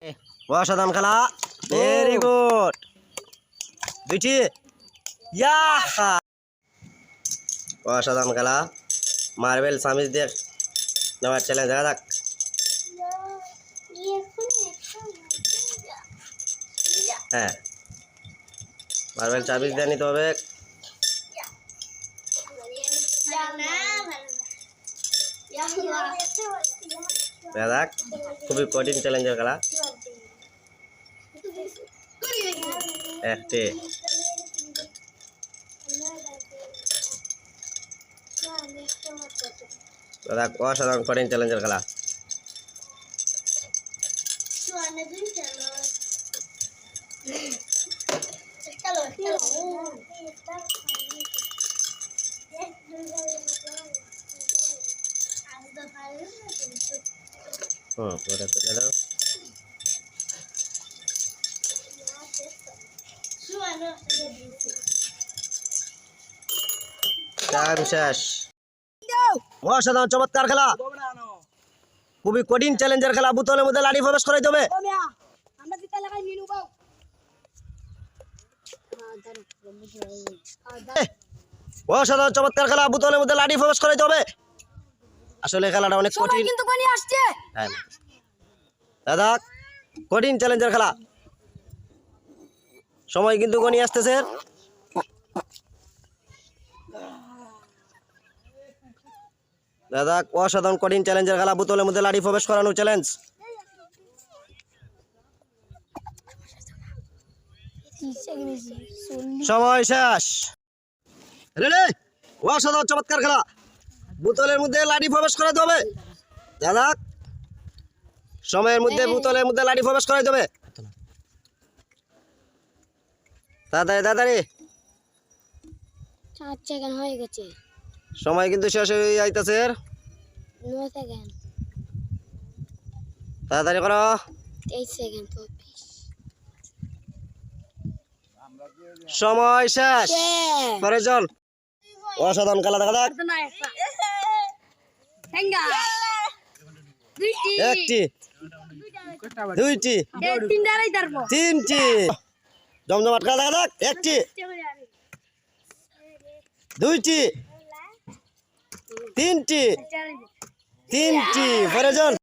অসাধারণ খেলা, very good. দুইটি, ইয়াহা! অসাধারণ খেলা, মার্বেল সামিজ দিয়ে নেওয়ার চ্যালেঞ্জ। দেখা যাক। হ্যাঁ, মার্বেল চাবিজ দিয়ে নিতে হবে। দেখা যাক, খুবই কঠিন চ্যালেঞ্জের খেলা। একটি, অসাধারণ কঠিন চ্যালেঞ্জের খেলা। ওটা তুলে দাও। শেষ। অসাধারণ চমৎকার খেলা, খুবই কঠিন চ্যালেঞ্জের খেলা। বোতলের মধ্যে লাঠি প্রবেশ করাইতে হবে। অসাধারণ চমৎকার খেলা, বোতলের মধ্যে লাঠি প্রবেশ করাইতে হবে। আসলে খেলাটা অনেক কঠিন। দাদা, কঠিন চ্যালেঞ্জের খেলা, সময় কিন্তু গনি আসতেছে। দাদা, অসাধারণ কঠিন চ্যালেঞ্জের খেলা, বোতলের মধ্যে লাঠি প্রবেশ করানো চ্যালেঞ্জ। সময় শেষ। অসাধারণ চমৎকার খেলা, বোতলের মধ্যে লাঠি প্রবেশ করাইতে হবে। দাদা, সময়ের মধ্যে বোতলের মধ্যে লাঠি প্রবেশ করাইতে হবে। তাড়াতাড়ি তাড়াতাড়ি, 4 সেকেন্ড হয়ে গেছে। সময় কিন্তু শেষ হয়ে যাইতেছে। 9 সেকেন্ড। তাড়াতাড়ি করো। 23 সেকেন্ড। সময় শেষ। পরে চল। অসাধারণ খেলা, দেখা যাক। একটি, দুইটি, তিনটি, জমজমাট খেলা, দেখা যাক। একটি, দুইটি, তিনটি, পরে চল।